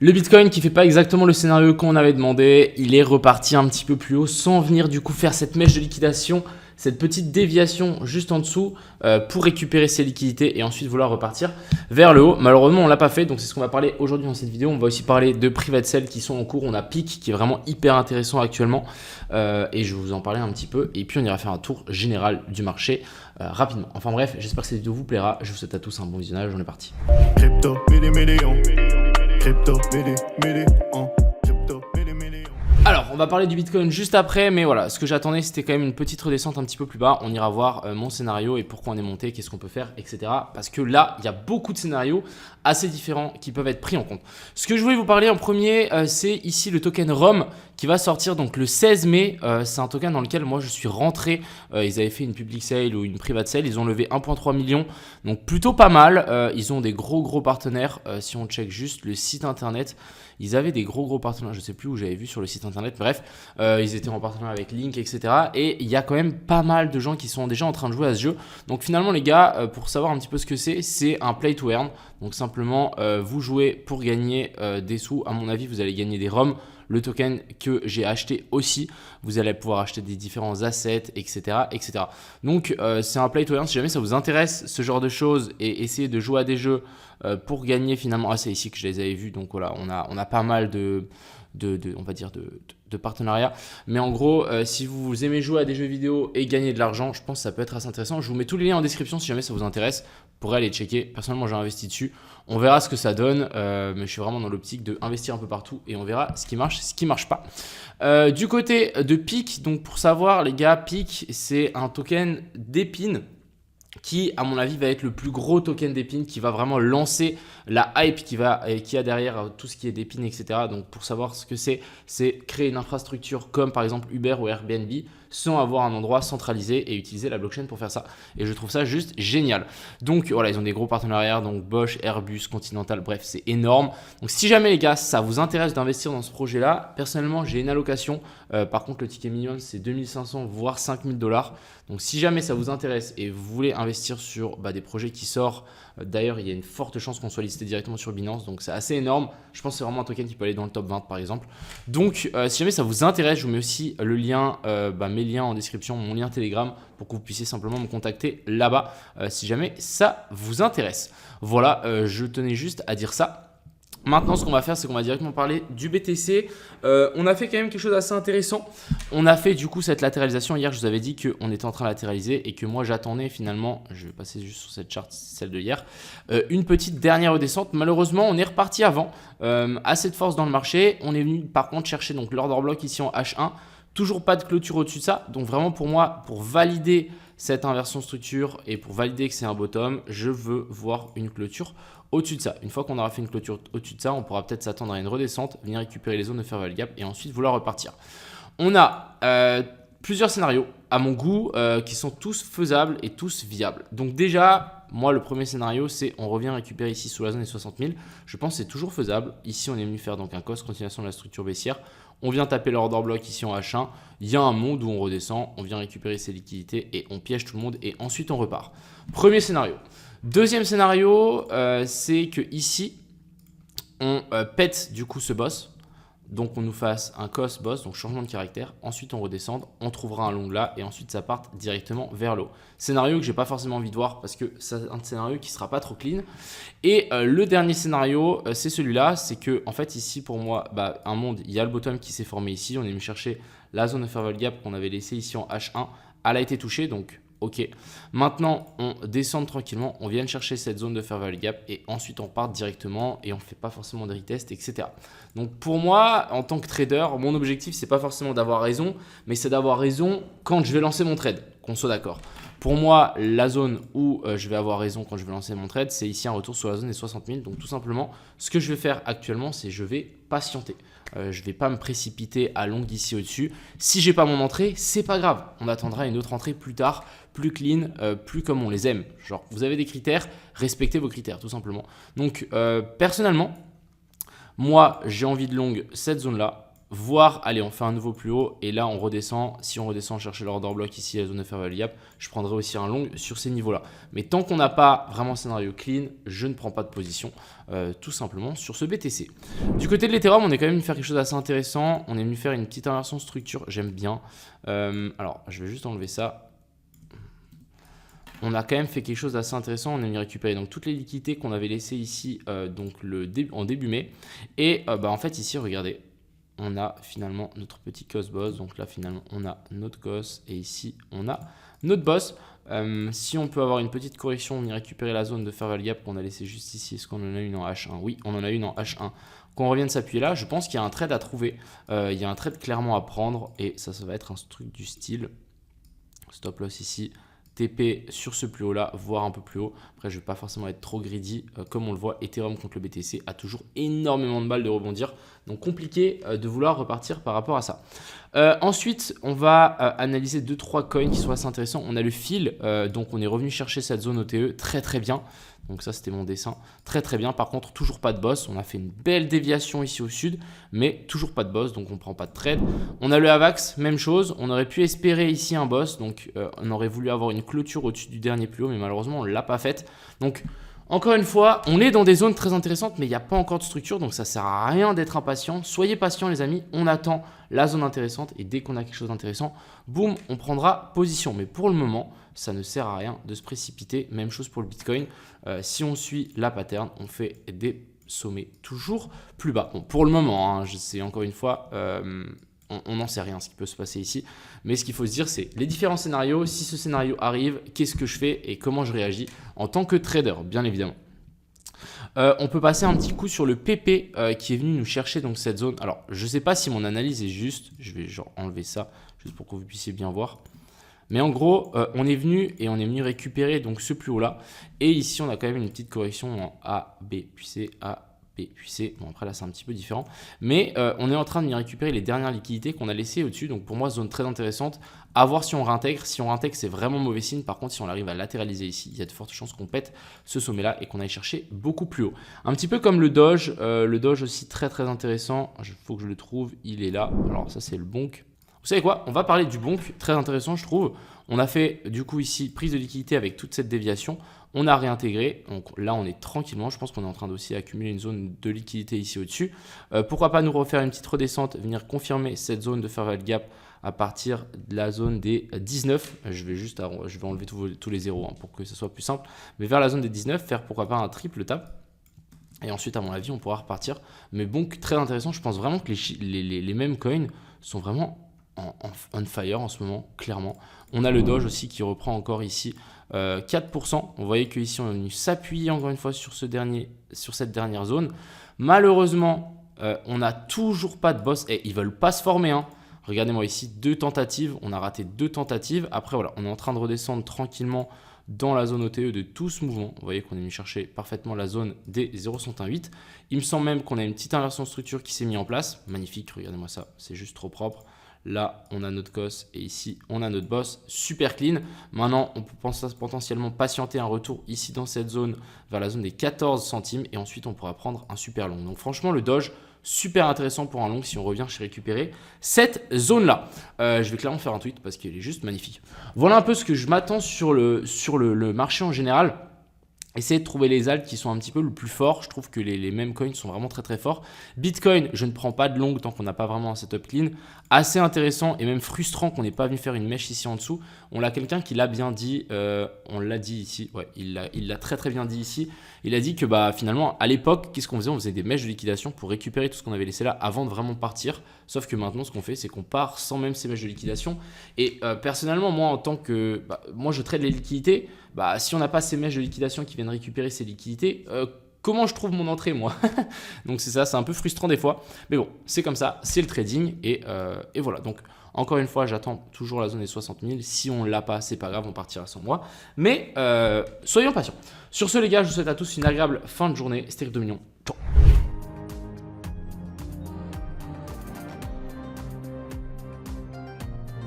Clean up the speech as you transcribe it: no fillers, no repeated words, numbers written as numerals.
Le Bitcoin qui fait pas exactement le scénario qu'on avait demandé, il est reparti un petit peu plus haut sans venir du coup faire cette mèche de liquidation, cette petite déviation juste en dessous pour récupérer ses liquidités et ensuite vouloir repartir vers le haut. Malheureusement, on l'a pas fait, donc c'est ce qu'on va parler aujourd'hui dans cette vidéo. On va aussi parler de private sell qui sont en cours. On a Peak qui est vraiment hyper intéressant actuellement et je vais vous en parler un petit peu. Et puis on ira faire un tour général du marché rapidement. Enfin bref, j'espère que cette vidéo vous plaira. Je vous souhaite à tous un bon visionnage. On est parti. Crypto, Crypto, Alors, on va parler du Bitcoin juste après, mais voilà, ce que j'attendais, c'était quand même une petite redescente un petit peu plus bas. On ira voir mon scénario et pourquoi on est monté, qu'est-ce qu'on peut faire, etc. Parce que là, il y a beaucoup de scénarios assez différents qui peuvent être pris en compte. Ce que je voulais vous parler en premier, c'est ici le token ROM qui va sortir donc le 16 mai. C'est un token dans lequel moi je suis rentré. Ils avaient fait une public sale ou une private sale. Ils ont levé 1,3 million, donc plutôt pas mal. Ils ont des gros partenaires. Si on check juste le site internet, ils avaient des gros partenaires. Je ne sais plus où j'avais vu sur le site internet. Bref, ils étaient en partenariat avec Link, etc. Et il y a quand même pas mal de gens qui sont déjà en train de jouer à ce jeu. Donc finalement les gars, pour savoir un petit peu ce que c'est un play to earn. Donc simplement, vous jouez pour gagner des sous. À mon avis, vous allez gagner des ROM. Le token que j'ai acheté aussi, vous allez pouvoir acheter des différents assets, etc. Donc c'est un play to earn. Si jamais ça vous intéresse ce genre de choses et essayer de jouer à des jeux pour gagner finalement, c'est ici que je les avais vus. Donc voilà, on a pas mal on va dire de partenariats. Mais en gros, si vous aimez jouer à des jeux vidéo et gagner de l'argent, je pense que ça peut être assez intéressant. Je vous mets tous les liens en description si jamais ça vous intéresse. Vous pourrez aller checker. Personnellement, j'ai investi dessus. On verra ce que ça donne, mais je suis vraiment dans l'optique d'investir un peu partout et on verra ce qui marche, ce qui marche pas. Du côté de Peak, donc pour savoir les gars, Peak c'est un token d'épines qui à mon avis va être le plus gros token d'épines, qui va vraiment lancer la hype qui a derrière tout ce qui est d'épines, etc. Donc pour savoir ce que c'est créer une infrastructure comme par exemple Uber ou Airbnb sans avoir un endroit centralisé et utiliser la blockchain pour faire ça. Et je trouve ça juste génial. Donc voilà, ils ont des gros partenariats, donc Bosch, Airbus, Continental, bref, c'est énorme. Donc si jamais les gars, ça vous intéresse d'investir dans ce projet-là, personnellement, j'ai une allocation. Par contre, le ticket minimum, c'est 2500 voire 5000 $. Donc si jamais ça vous intéresse et vous voulez investir sur des projets qui sortent, d'ailleurs, il y a une forte chance qu'on soit listé directement sur Binance, donc c'est assez énorme. Je pense que c'est vraiment un token qui peut aller dans le top 20 par exemple. Donc si jamais ça vous intéresse, je vous mets aussi le lien, mes liens en description, mon lien Telegram, pour que vous puissiez simplement me contacter là-bas si jamais ça vous intéresse. Voilà, je tenais juste à dire ça. Maintenant, ce qu'on va faire, c'est qu'on va directement parler du BTC. On a fait quand même quelque chose d'assez intéressant. On a fait du coup cette latéralisation. Hier, je vous avais dit qu'on était en train de latéraliser et que moi, j'attendais finalement, je vais passer juste sur cette charte, celle de hier, une petite dernière redescente. Malheureusement, on est reparti avant. Assez de force dans le marché. On est venu par contre chercher donc l'order block ici en H1. Toujours pas de clôture au-dessus de ça. Donc vraiment pour moi, pour valider cette inversion structure et pour valider que c'est un bottom, je veux voir une clôture au-dessus de ça. Une fois qu'on aura fait une clôture au-dessus de ça, on pourra peut-être s'attendre à une redescente, venir récupérer les zones de fair value gap et ensuite vouloir repartir. On a plusieurs scénarios à mon goût qui sont tous faisables et tous viables. Donc déjà, moi le premier scénario c'est on revient récupérer ici sous la zone des 60 000. Je pense que c'est toujours faisable. Ici on est venu faire donc un cost continuation de la structure baissière. On vient taper l'order block ici en H1. Il y a un monde où on redescend, on vient récupérer ses liquidités et on piège tout le monde et ensuite on repart. Premier scénario. Deuxième scénario, c'est que ici on pète du coup ce boss. Donc on nous fasse un cost boss, donc changement de caractère. Ensuite on redescende, on trouvera un long là et ensuite ça parte directement vers le haut. Scénario que j'ai pas forcément envie de voir parce que c'est un scénario qui sera pas trop clean. Et le dernier scénario, c'est celui-là, c'est que en fait ici pour moi, un monde, il y a le bottom qui s'est formé ici. On est venu chercher la zone de fair value gap qu'on avait laissée ici en H1. Elle a été touchée, donc ok. Maintenant, on descend tranquillement, on vient chercher cette zone de fair value gap et ensuite on part directement et on ne fait pas forcément de retest, etc. Donc pour moi, en tant que trader, mon objectif, c'est pas forcément d'avoir raison, mais c'est d'avoir raison quand je vais lancer mon trade, qu'on soit d'accord. Pour moi, la zone où je vais avoir raison quand je vais lancer mon trade, c'est ici un retour sur la zone des 60 000. Donc tout simplement, ce que je vais faire actuellement, c'est je vais patienter. Je ne vais pas me précipiter à longue ici au-dessus. Si j'ai pas mon entrée, c'est pas grave. On attendra une autre entrée plus tard, plus clean, plus comme on les aime. Genre, vous avez des critères, respectez vos critères, tout simplement. Donc, personnellement, moi, j'ai envie de long cette zone-là. voire, allez, on fait un nouveau plus haut et là on redescend. Si on redescend chercher l'order block ici, la zone de fair value gap, je prendrai aussi un long sur ces niveaux-là. Mais tant qu'on n'a pas vraiment scénario clean, je ne prends pas de position tout simplement sur ce BTC. Du côté de l'Ethereum, on est quand même venu faire quelque chose d'assez intéressant. On est venu faire une petite inversion structure, j'aime bien. Alors, je vais juste enlever ça. On a quand même fait quelque chose d'assez intéressant. On est venu récupérer donc toutes les liquidités qu'on avait laissées ici donc en début mai. Et en fait ici, regardez, on a finalement notre petit cost boss. Donc là, finalement, on a notre cost et ici, on a notre boss. Si on peut avoir une petite correction, on y récupérer la zone de fair value gap qu'on a laissé juste ici. Est-ce qu'on en a une en H1? Oui, on en a une en H1. Qu'on revienne s'appuyer là, je pense qu'il y a un trade à trouver. Il y a un trade clairement à prendre et ça va être un truc du style stop loss ici. TP sur ce plus haut là, voire un peu plus haut. Après, je ne vais pas forcément être trop greedy. Comme on le voit, Ethereum contre le BTC a toujours énormément de mal de rebondir. Donc, compliqué de vouloir repartir par rapport à ça. Ensuite, on va analyser 2-3 coins qui sont assez intéressants. On a le fil, donc on est revenu chercher cette zone OTE très très bien. Donc ça, c'était mon dessin. Très très bien. Par contre, toujours pas de boss. On a fait une belle déviation ici au sud, mais toujours pas de boss, donc on ne prend pas de trade. On a le AVAX, même chose. On aurait pu espérer ici un boss, donc on aurait voulu avoir une clôture au-dessus du dernier plus haut, mais malheureusement, on ne l'a pas faite. Donc, encore une fois, on est dans des zones très intéressantes, mais il n'y a pas encore de structure, donc ça ne sert à rien d'être impatient. Soyez patients, les amis. On attend la zone intéressante, et dès qu'on a quelque chose d'intéressant, boum, on prendra position. Mais pour le moment, ça ne sert à rien de se précipiter. Même chose pour le Bitcoin. Si on suit la pattern, on fait des sommets toujours plus bas. Bon, pour le moment, hein, c'est encore une fois, on n'en sait rien ce qui peut se passer ici. Mais ce qu'il faut se dire, c'est les différents scénarios. Si ce scénario arrive, qu'est-ce que je fais et comment je réagis en tant que trader, bien évidemment. On peut passer un petit coup sur le PP qui est venu nous chercher donc cette zone. Alors, je ne sais pas si mon analyse est juste. Je vais genre enlever ça juste pour que vous puissiez bien voir. Mais en gros, on est venu récupérer donc ce plus haut là. Et ici, on a quand même une petite correction en A, B, puis C, A, B, puis C. Bon, après là, c'est un petit peu différent. Mais on est en train de venir récupérer les dernières liquidités qu'on a laissées au-dessus. Donc pour moi, zone très intéressante. À voir si on réintègre. Si on réintègre, c'est vraiment mauvais signe. Par contre, si on arrive à latéraliser ici, il y a de fortes chances qu'on pète ce sommet-là et qu'on aille chercher beaucoup plus haut. Un petit peu comme le Doge. Le Doge aussi très très intéressant. Il faut que je le trouve. Il est là. Alors ça, c'est le bonk. Vous savez quoi? On va parler du bonk, très intéressant je trouve. On a fait du coup ici prise de liquidité avec toute cette déviation. On a réintégré, donc là on est tranquillement. Je pense qu'on est en train d'aussi accumuler une zone de liquidité ici au-dessus. Pourquoi pas nous refaire une petite redescente, venir confirmer cette zone de fair value gap à partir de la zone des 19. Je vais enlever tous les zéros pour que ce soit plus simple. Mais vers la zone des 19, faire pourquoi pas un triple tap. Et ensuite, à mon avis, on pourra repartir. Mais bonk, très intéressant. Je pense vraiment que les mêmes coins sont vraiment on fire en ce moment, clairement. On a le Doge aussi qui reprend encore ici 4%. Vous voyez qu'ici, on est venu s'appuyer encore une fois sur cette dernière zone. Malheureusement, on n'a toujours pas de boss et ils ne veulent pas se former. Hein. Regardez-moi ici, 2 tentatives. On a raté 2 tentatives. Après, voilà, on est en train de redescendre tranquillement dans la zone OTE de tout ce mouvement. Vous voyez qu'on est venu chercher parfaitement la zone des 0,118. Il me semble même qu'on a une petite inversion de structure qui s'est mise en place. Magnifique, regardez-moi ça, c'est juste trop propre. Là, on a notre cost et ici, on a notre boss. Super clean. Maintenant, on peut potentiellement patienter un retour ici dans cette zone vers la zone des 14 centimes et ensuite, on pourra prendre un super long. Donc franchement, le Doge, super intéressant pour un long si on revient chez récupérer cette zone-là. Je vais clairement faire un tweet parce qu'il est juste magnifique. Voilà un peu ce que je m'attends sur le marché en général. Essayez de trouver les alts qui sont un petit peu le plus forts. Je trouve que les mêmes coins sont vraiment très très forts. Bitcoin, je ne prends pas de long tant qu'on n'a pas vraiment un setup clean. Assez intéressant et même frustrant qu'on n'ait pas venu faire une mèche ici en dessous. On a quelqu'un qui l'a bien dit, on l'a dit ici, ouais, il l'a très très bien dit ici. Il a dit que finalement à l'époque, qu'est-ce qu'on faisait? On faisait des mèches de liquidation pour récupérer tout ce qu'on avait laissé là avant de vraiment partir. Sauf que maintenant ce qu'on fait, c'est qu'on part sans même ces mèches de liquidation. Et personnellement, moi en tant que, moi je trade les liquidités, si on n'a pas ces mèches de liquidation qui viennent récupérer ces liquidités, comment je trouve mon entrée moi? Donc c'est ça, c'est un peu frustrant des fois. Mais bon, c'est comme ça, c'est le trading et voilà. Donc encore une fois, j'attends toujours la zone des 60 000. Si on ne l'a pas, c'est pas grave, on partira sans moi. Mais soyons patients. Sur ce les gars, je vous souhaite à tous une agréable fin de journée. C'était Rick Dominion. Ciao.